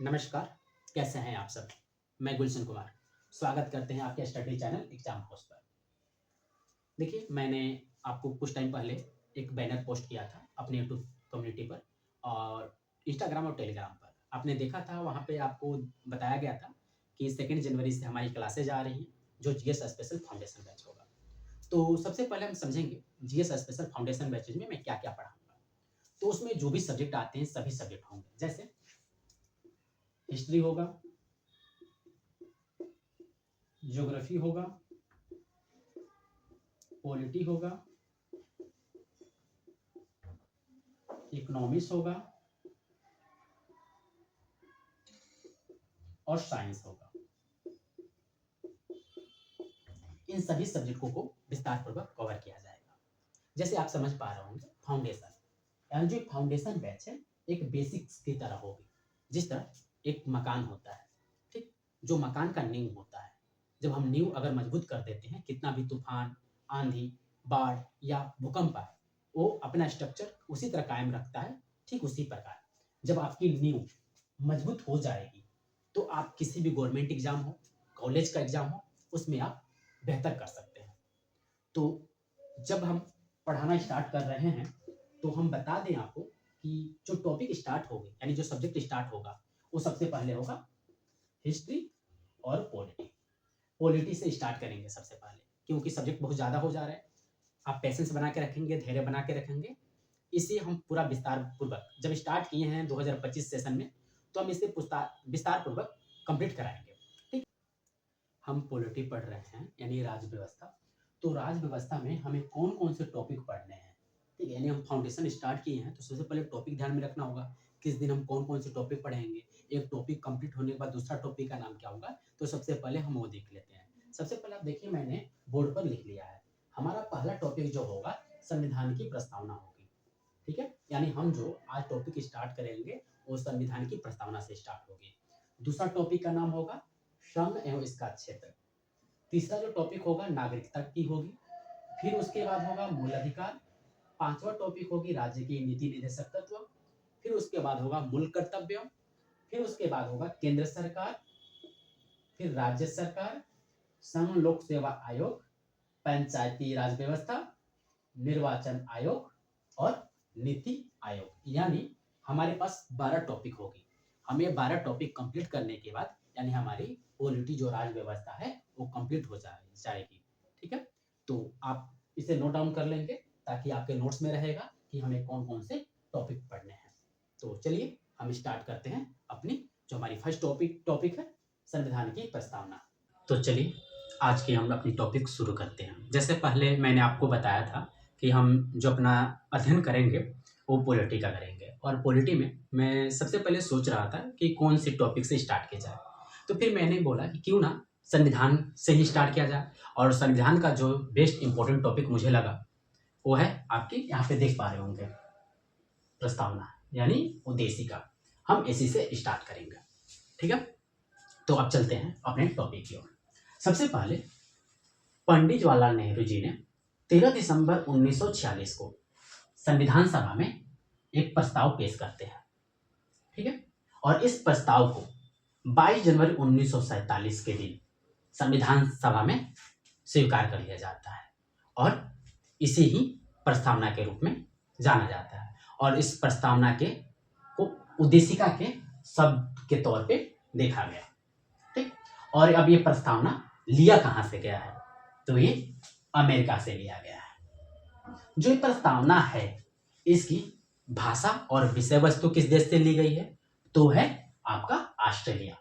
नमस्कार, कैसे हैं आप सब? मैं गुलशन कुमार, स्वागत करते हैं आपके स्टडी चैनल एग्ज़ाम हाउस पर। देखिए, मैंने आपको कुछ टाइम पहले एक बैनर पोस्ट किया था अपने यूट्यूब कम्युनिटी पर और इंस्टाग्राम और टेलीग्राम पर। आपने देखा था वहाँ पे आपको बताया गया था कि 2 जनवरी से हमारी क्लासेज़ आ रही हैं, जो जीएस स्पेशल फाउंडेशन बैच होगा। तो सबसे पहले हम समझेंगे जीएस स्पेशल फाउंडेशन बैचेज़ में मैं क्या-क्या पढ़ाऊँगा। तो उसमें जो भी सब्जेक्ट आते हैं, सभी सब्जेक्ट होंगे। जैसे हिस्ट्री होगा, ज्योग्राफी होगा, पॉलिटी होगा, इकोनॉमिक्स होगा और साइंस होगा। इन सभी सब्जेक्टों को विस्तार पूर्वक कवर किया जाएगा। जैसे आप समझ पा रहे होंगे फाउंडेशन, यानी जो फाउंडेशन बैच है एक बेसिक्स की तरह होगी। जिस तरह एक मकान होता है, ठीक? जो मकान का नींव होता है, जब हम नींव अगर मजबूत कर देते हैं, कितना भी तूफान, आंधी, बाढ़ या भूकंप आए, वो अपना स्ट्रक्चर उसी तरह कायम रखता है। ठीक उसी प्रकार जब आपकी नींव मजबूत हो जाएगी, तो आप किसी भी गवर्नमेंट एग्जाम हो, कॉलेज का एग्जाम हो, उसमें आप बेहतर कर सकते हैं। तो जब हम पढ़ाना स्टार्ट कर रहे हैं, तो हम बता दें आपको कि जो टॉपिक स्टार्ट होगी, यानी जो सब्जेक्ट स्टार्ट होगा, वो सबसे पहले होगा हिस्ट्री और पॉलिटी। पॉलिटी से स्टार्ट करेंगे सबसे पहले, क्योंकि सब्जेक्ट बहुत ज़्यादा हो जा रहा है। आप पेशेंस बना के रखेंगे, धैर्य बना के रखेंगे, इसे हम पूरा विस्तार पूर्वक जब स्टार्ट किए हैं 2025 सेशन में, तो हम इसे विस्तार पूर्वक कंप्लीट कराएँगे। ठीक? हम पॉलिटी पढ़ रहे हैं, यानी राज्य व्यवस्था। तो राज्य व्यवस्था में हमें कौन-कौन से टॉपिक पढ़ने हैं, ठीक है? यानी हम फाउंडेशन स्टार्ट किए हैं, तो सबसे पहले टॉपिक ध्यान में रखना होगा, किस दिन हम कौन-कौन से टॉपिक पढ़ेंगे। एक टॉपिक कंप्लीट होने के बाद दूसरा टॉपिक का नाम क्या होगा, तो सबसे पहले हम वो देख लेते हैं। सबसे पहले आप देखिए मैंने बोर्ड पर लिख लिया है। हमारा पहला टॉपिक जो होगा संविधान की प्रस्तावना होगी, ठीक है? यानी हम जो आज टॉपिक स्टार्ट करेंगे, वो संविधान की प्रस्तावना से स्टार्ट होगी। दूसरा टॉपिक का नाम होगा श्रम एवं इसका क्षेत्र। तीसरा जो टॉपिक होगा नागरिकता की होगी। फिर उसके बाद होगा मूल अधिकार। पांचवा टॉपिक होगी राज्य की नीति निर्देशक तत्व। फिर उसके बाद होगा मूल कर्तव्य। फिर उसके बाद होगा केंद्र सरकार, फिर राज्य सरकार, संघ लोक सेवा आयोग, पंचायती राज व्यवस्था, निर्वाचन आयोग और नीति आयोग। यानी हमारे पास 12 टॉपिक होगी। हमें 12 टॉपिक कंप्लीट करने के बाद यानी हमारी पॉलिटी जो राज्य व्यवस्था है वो कंप्लीट हो जाएगी। ठीक है? तो आप इसे नोट डाउन कर लेंगे ताकि आपके नोट्स में रहेगा कि हमें कौन-कौन से टॉपिक पढ़ने हैं। तो चलिए हम स्टार्ट करते हैं अपनी जो हमारी फर्स्ट टॉपिक है संविधान की प्रस्तावना। तो चलिए आज की हम अपनी टॉपिक शुरू करते हैं। जैसे पहले मैंने आपको बताया था कि हम जो अपना अध्ययन करेंगे वो पॉलिटी का करेंगे और पॉलिटी में मैं सबसे पहले सोच रहा था कि कौन से टॉपिक से स्टार्ट किया जाए। तो फिर मैंने बोला कि क्यों ना संविधान से ही स्टार्ट किया जाए और संविधान का जो बेस्ट इम्पोर्टेंट टॉपिक मुझे लगा वो है आपके यहाँ पे देख पा रहे होंगे प्रस्तावना यानी उद्देशिका। हम इसी से स्टार्ट करेंगे, ठीक है? तो अब चलते हैं अपने टॉपिक की ओर। सबसे पहले पंडित जवाहरलाल नेहरू जी ने 13 दिसंबर 1946 को संविधान सभा में एक प्रस्ताव पेश करते हैं, ठीक है? और इस प्रस्ताव को 22 जनवरी 1947 के दिन संविधान सभा में स्वीकार कर लिया जाता है और इसे ही प्रस्तावना के रूप में जाना जाता है और इस प्रस्तावना के को उद्देशिका के शब्द के तौर पे देखा गया, ठीक? और अब ये प्रस्तावना लिया कहाँ से गया है, तो ये अमेरिका से लिया गया है। जो ये प्रस्तावना है इसकी भाषा और विषय वस्तु किस देश से ली गई है, तो है आपका ऑस्ट्रेलिया।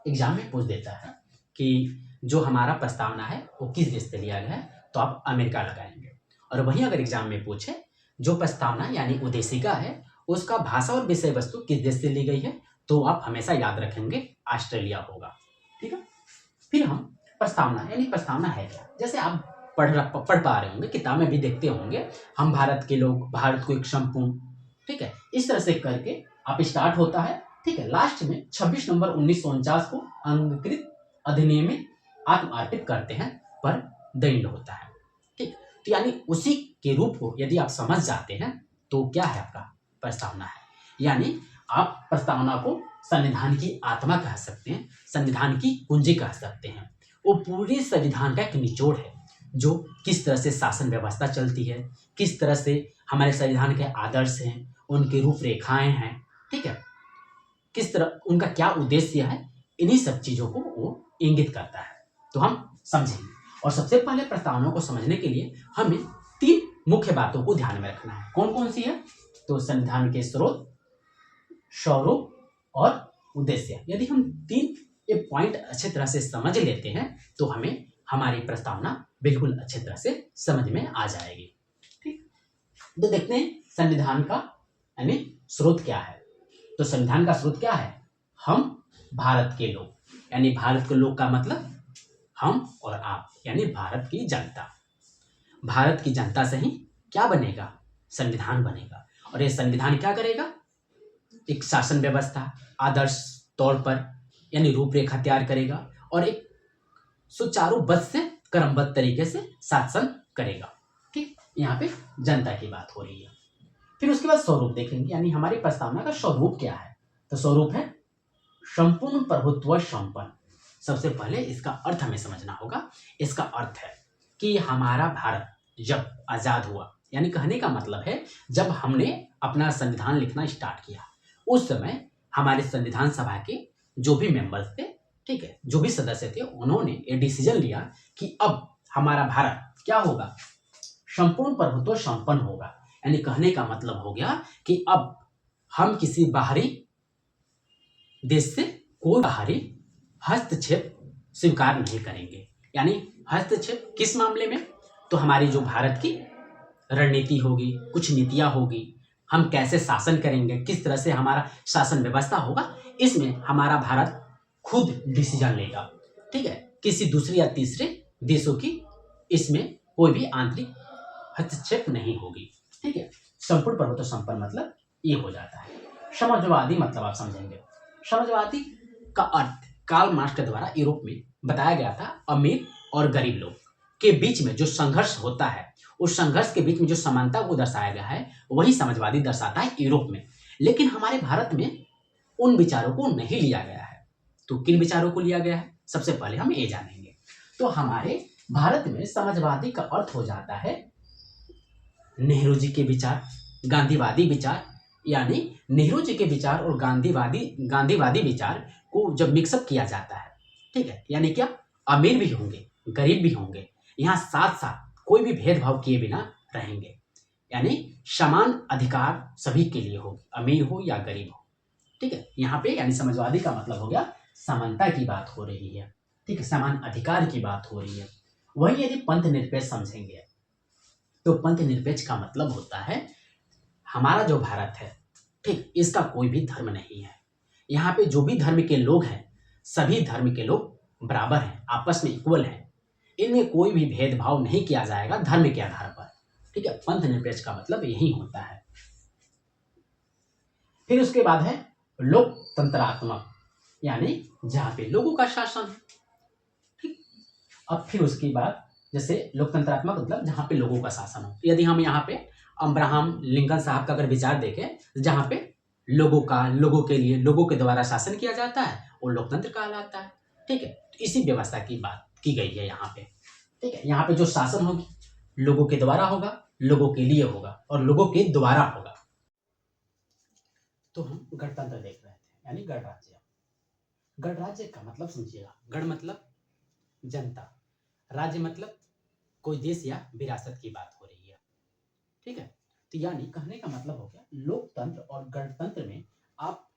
एग्जाम में पूछ देता है कि जो हमारा प्रस्तावना है वो किस देश से लिया गया है, तो आप अमेरिका लगाएंगे। और वहीं अगर एग्जाम में पूछे जो प्रस्तावना यानी उद्देशिका है उसका भाषा और विषय वस्तु किस देश से ली गई है, तो आप हमेशा याद रखेंगे ऑस्ट्रेलिया होगा, ठीक है? फिर हम प्रस्तावना यानी प्रस्तावना है क्या, जैसे आप पढ़ पा रहे होंगे, किताब में भी देखते होंगे, हम भारत के लोग, भारत को एक संपूर्ण, ठीक है, इस तरह से करके आप स्टार्ट होता है, ठीक है? लास्ट में 26 नवंबर 1949 को अंगीकृत अधिनियम में आत्म अर्पित करते हैं पर दंड होता है, ठीक? तो यानी उसी के रूप को यदि आप समझ जाते हैं तो क्या है आपका प्रस्तावना है, यानी आप प्रस्तावना को संविधान की आत्मा कह सकते हैं, संविधान की कुंजी कह सकते हैं। वो पूरे संविधान का एक निचोड़ है, जो किस तरह से शासन व्यवस्था चलती है, किस तरह से हमारे संविधान के आदर्श हैं, उनकी रूपरेखाएं हैं, ठीक है, किस तरह उनका क्या उद्देश्य है, इन्हीं सब चीजों को वो इंगित करता है। तो हम समझेंगे, और सबसे पहले प्रस्तावना को समझने के लिए हमें 3 मुख्य बातों को ध्यान में रखना है। कौन कौन सी है? तो संविधान के स्रोत, स्वरूप और उद्देश्य। यदि हम 3 ये पॉइंट अच्छे तरह से समझ लेते हैं तो हमें हमारी प्रस्तावना बिल्कुल अच्छे तरह से समझ में आ जाएगी। ठीक, तो देखते हैं संविधान का यानी स्रोत क्या है। तो संविधान का स्रोत क्या है? हम भारत के लोग, यानी भारत के लोग का मतलब हम और आप, यानी भारत की जनता। भारत की जनता से ही क्या बनेगा? संविधान बनेगा। और ये संविधान क्या करेगा? एक शासन व्यवस्था आदर्श तौर पर यानी रूपरेखा तैयार करेगा और एक सुचारूबद्ध से क्रमबद्ध तरीके से शासन करेगा। ठीक, यहाँ पे जनता की बात हो रही है। फिर उसके बाद स्वरूप देखेंगे, यानी हमारी प्रस्तावना का स्वरूप क्या है। तो स्वरूप है संपूर्ण प्रभुत्व संपन्न। सबसे पहले इसका अर्थ हमें समझना होगा। इसका अर्थ है कि हमारा भारत जब आजाद हुआ, यानी कहने का मतलब है जब हमने अपना संविधान लिखना स्टार्ट किया, उस समय हमारे संविधान सभा के जो भी मेंबर्स थे, ठीक है, जो भी सदस्य थे, उन्होंने ये डिसीजन लिया कि अब हमारा भारत क्या होगा? संपूर्ण प्रभुत्व संपन्न होगा। यानी कहने का मतलब हो गया कि अब हम किसी बाहरी देश से कोई बाहरी हस्तक्षेप स्वीकार नहीं करेंगे। यानी हस्तक्षेप किस मामले में? तो हमारी जो भारत की रणनीति होगी, कुछ नीतियां होगी, हम कैसे शासन करेंगे, किस तरह से हमारा शासन व्यवस्था होगा, इसमें हमारा भारत खुद डिसीजन लेगा। ठीक है, किसी दूसरे या तीसरे देशों की इसमें कोई भी आंतरिक हस्तक्षेप नहीं होगी। ठीक है, संपूर्ण प्रभुत्व संपन्न मतलब ये हो जाता है। समाजवादी मतलब आप समझेंगे। समाजवादी का अर्थ कार्ल मार्क्स के द्वारा यूरोप में बताया गया था। अमीर और गरीब लोग के बीच में जो संघर्ष होता है, उस संघर्ष के बीच में जो समानता को दर्शाया गया है, वही समाजवादी दर्शाता है यूरोप में। लेकिन हमारे भारत में उन विचारों को नहीं लिया गया है। तो किन विचारों को लिया गया है, सबसे पहले हम ये जानेंगे। तो हमारे भारत में समाजवादी का अर्थ हो जाता है नेहरू जी के विचार, गांधीवादी विचार। यानी नेहरू जी के विचार और गांधीवादी विचार को जब मिक्सअप किया जाता है, ठीक है, यानी क्या, अमीर भी होंगे, गरीब भी होंगे, यहाँ साथ साथ कोई भी भेदभाव किए बिना रहेंगे। यानी समान अधिकार सभी के लिए होगी, अमीर हो या गरीब हो। ठीक है, यहाँ पे यानी समाजवादी का मतलब हो गया समानता की बात हो रही है। ठीक है, समान अधिकार की बात हो रही है। वही यदि पंथ निरपेक्ष समझेंगे तो पंथ निरपेक्ष का मतलब होता है हमारा जो भारत है, ठीक, इसका कोई भी धर्म नहीं है। यहाँ पे जो भी धर्म के लोग हैं, सभी धर्म के लोग बराबर हैं, आपस में इक्वल हैं। इनमें कोई भी भेदभाव नहीं किया जाएगा धर्म के आधार पर। ठीक है, पंथ निरपेक्ष का मतलब यही होता है। फिर उसके बाद है लोकतंत्रात्मक, यानी जहां पे लोगों का शासन है। ठीक, अब फिर उसके बाद जैसे लोकतंत्रात्मक मतलब जहां पे लोगों का शासन हो। यदि हम यहाँ पे अब्राहम लिंकन साहब का अगर विचार देखें, जहां पे लोगों का, लोगों के लिए, लोगों के द्वारा शासन किया जाता है, वो लोकतंत्र कहलाता है। ठीक है, तो इसी व्यवस्था की बात की गई है यहाँ पे। ठीक है, यहाँ पे जो शासन होगी लोगों के द्वारा होगा, लोगों के लिए होगा और लोगों के द्वारा होगा। तो हम गणतंत्र देख रहे थे, यानी गणराज्य। गणराज्य का मतलब समझिएगा, गण मतलब जनता, राज्य मतलब कोई देश या विरासत की बात हो रही है। ठीक है, तो यानी कहने का मतलब हो गया लोकतंत्र और गणतंत्र में आप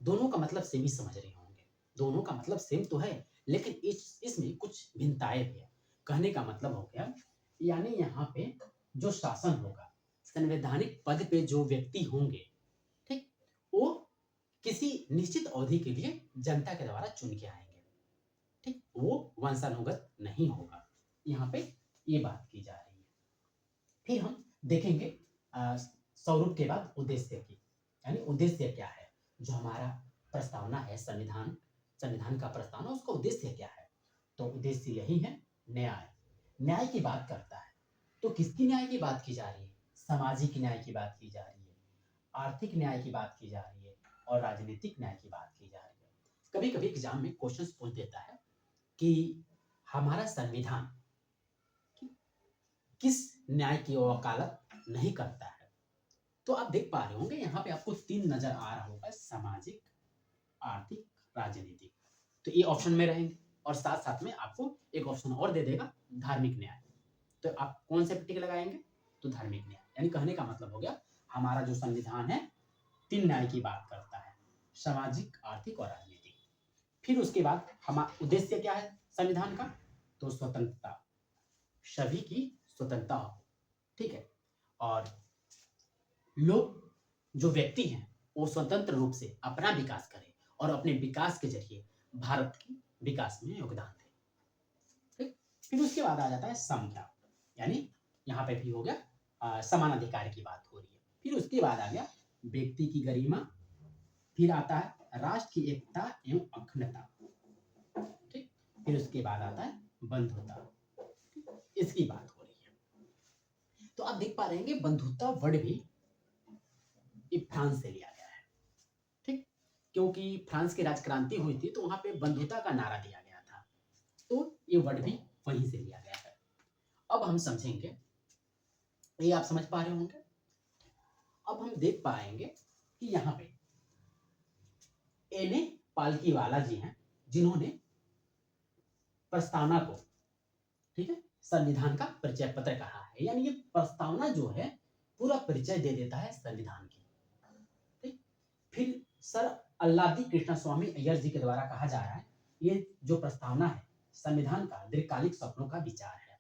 दोनों का मतलब सेम ही समझ रहे होंगे। दोनों का मतलब सेम तो है, लेकिन इसमें कुछ भिन्नताएं भी है। कहने का मतलब हो गया यानी यहाँ पे जो शासन होगा, संवैधानिक पद पे जो व्यक्ति होंगे, ठीक, वो किसी निश्चित अवधि के लिए जनता के द्वारा चुन के आएंगे। ठीक, वो वंशानुगत नहीं होगा। यहाँ पे ये बात की जा रही है। फिर हम देखेंगे स्वरूप के बाद उद्देश्य की, यानी उद्देश्य क्या है। जो हमारा प्रस्तावना है, संविधान का प्रस्तावना, उसका उद्देश्य क्या है। तो उद्देश्य यही है न्याय। न्याय की बात करता है। तो किसकी न्याय की बात की जा रही है? सामाजिक न्याय की बात की जा रही है, आर्थिक न्याय की बात की जा रही है और राजनीतिक न्याय की बात की जा रही है। कभी कभी एग्जाम में क्वेश्चन पूछ देता है कि हमारा संविधान किस न्याय की वकालत नहीं करता है। तो आप देख पा रहे होंगे यहाँ पे आपको 3 नजर आ रहा होगा, सामाजिक, आर्थिक, राजनीतिक। तो ये ऑप्शन में रहेंगे और साथ साथ में आपको एक ऑप्शन और दे देगा, धार्मिक न्याय। तो आप कौन से पे टिक लगाएंगे? तो धार्मिक न्याय। यानी कहने का मतलब हो गया हमारा जो संविधान है 3 न्याय की बात करता है, सामाजिक, आर्थिक और राजनीतिक। फिर उसके बाद हमारा उद्देश्य क्या है संविधान का? तो स्वतंत्रता, सभी की स्वतंत्रता हो, ठीक है। और लोग, जो व्यक्ति हैं, वो स्वतंत्र रूप से अपना विकास करें और अपने विकास के जरिए भारत के विकास में योगदान दें, ठीक। फिर उसके बाद आ जाता है समता, यानी यहाँ पे भी हो गया समान अधिकार की बात हो रही है। फिर उसके बाद आ गया व्यक्ति की गरिमा। फिर आता है राष्ट्र की एकता एवं अखंडता, ठीक। फिर उसके बाद आता है बंधुता, इसकी बात हो रही है। तो आप देख पा रहे हैं बंधुता वर्ड भी ये फ्रांस से लिया गया है, ठीक। क्योंकि फ्रांस की राजक्रांति हुई थी तो वहां पे बंधुता का नारा दिया गया था, तो ये वर्ड भी वहीं से लिया गया है। अब हम समझेंगे, ये आप समझ पा रहे होंगे। अब हम देख पाएंगे कि यहाँ पे एने पालकीवाला जी हैं जिन्होंने प्रस्तावना को, ठीक है, संविधान का परिचय पत्र कहा है। यानी ये प्रस्तावना जो है पूरा परिचय दे देता है संविधान की, ठीक। फिर सर अल्लादी कृष्ण स्वामी अय्यर जी के द्वारा कहा जा रहा है ये जो प्रस्तावना है संविधान का दीर्घकालिक सपनों का विचार है,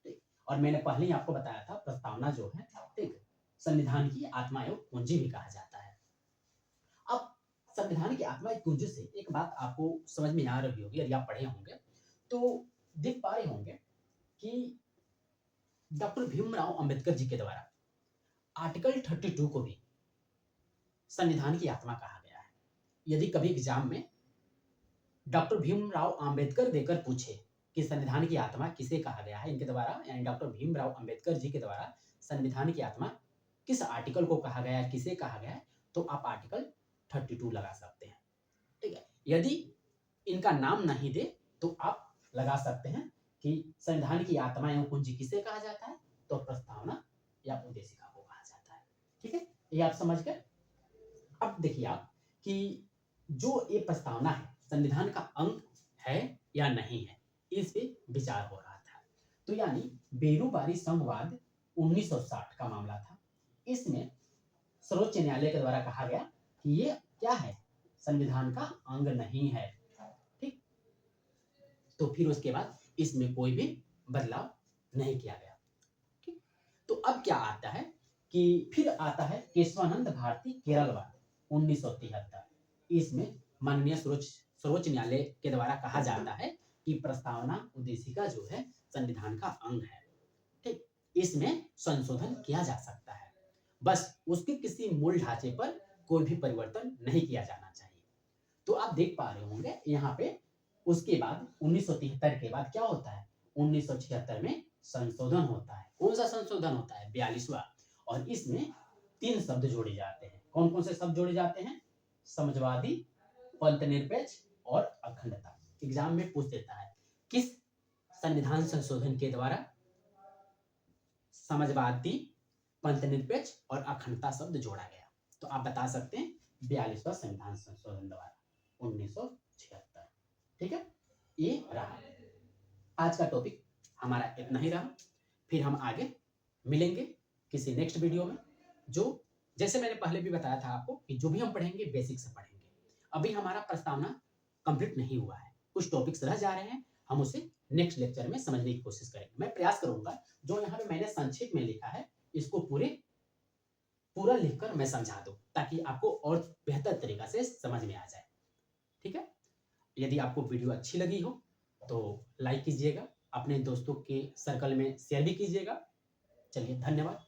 ठीक। और मैंने पहले ही आपको बताया था प्रस्तावना जो है, ठीक, संविधान की आत्मा एवं पूंजी भी कहा जाता है। अब संविधान की आत्मा एवं पूंजी से एक बात आपको समझ में आ रही होगी, यदि आप पढ़े होंगे तो देख पा रहे होंगे कि डॉक्टर भीमराव अंबेडकर जी के द्वारा आर्टिकल 32 को भी संविधान की आत्मा कहा गया है। यदि कभी एग्जाम में डॉक्टर भीमराव अंबेडकर देकर पूछे कि संविधान की आत्मा किसे कहा गया है, इनके द्वारा यानी डॉक्टर भीमराव अंबेडकर जी के द्वारा संविधान की आत्मा किस आर्टिकल को कहा गया है, किसे कहा गया है, तो आप आर्टिकल 32 लगा सकते हैं, ठीक है। यदि इनका नाम नहीं दे तो आप लगा सकते हैं कि संविधान की आत्मा एवं पूंजी किसे कहा जाता है, तो प्रस्तावना या उद्देशिका को कहा जाता है, ठीक है। ये आप समझ गए। अब देखिए आप कि जो ये प्रस्तावना है संविधान का अंग है या नहीं है, इस पे विचार हो रहा था। तो यानी बेरूबारी संघवाद 1960 का मामला था। इसमें सर्वोच्च न्यायालय के द्वारा कहा गया कि ये क्या है, संविधान का अंग नहीं है, ठीक। तो फिर उसके बाद इसमें कोई भी बदलाव नहीं किया गया, ठीक। तो अब क्या आता है कि फिर आता है केशवानंद भारती केरलवाद 1973। इसमें माननीय सर्वोच्च न्यायालय के द्वारा कहा जाता है कि प्रस्तावना उद्देशिका जो है संविधान का अंग है, ठीक। इसमें संशोधन किया जा सकता है, बस उसके किसी मूल ढांचे पर कोई भी परिवर्तन नहीं किया जाना चाहिए। तो आप देख पा रहे होंगे यहाँ पे उसके बाद 1973 के बाद क्या होता है, 1976 में संशोधन होता है। कौन सा संशोधन होता है? 42वां। और इसमें 3 शब्द जोड़े जाते हैं। कौन कौन से शब्द जोड़े जाते हैं? समाजवादी, पंथ निरपेक्ष और अखंडता। एग्जाम में पूछ देता है किस संविधान संशोधन के द्वारा समाजवादी, पंथ निरपेक्ष और अखंडता शब्द जोड़ा गया, तो आप बता सकते हैं 42वां संविधान संशोधन द्वारा 1976, ठीक है। ये रहा आज का टॉपिक, हमारा इतना ही रहा। फिर हम आगे मिलेंगे किसी नेक्स्ट वीडियो में, जो जैसे मैंने पहले भी बताया था आपको कि जो भी हम पढ़ेंगे बेसिक से पढ़ेंगे। अभी हमारा प्रस्तावना कंप्लीट नहीं हुआ है, कुछ टॉपिक्स रह जा रहे हैं, हम उसे नेक्स्ट लेक्चर में समझने की कोशिश करेंगे। मैं प्रयास करूंगा जो यहाँ पे मैंने संक्षिप्त में लिखा है इसको पूरा लिखकर मैं समझा दूं, ताकि आपको और बेहतर तरीका से समझ में आ जाए, ठीक है। यदि आपको वीडियो अच्छी लगी हो तो लाइक कीजिएगा, अपने दोस्तों के सर्कल में शेयर भी कीजिएगा। चलिए, धन्यवाद।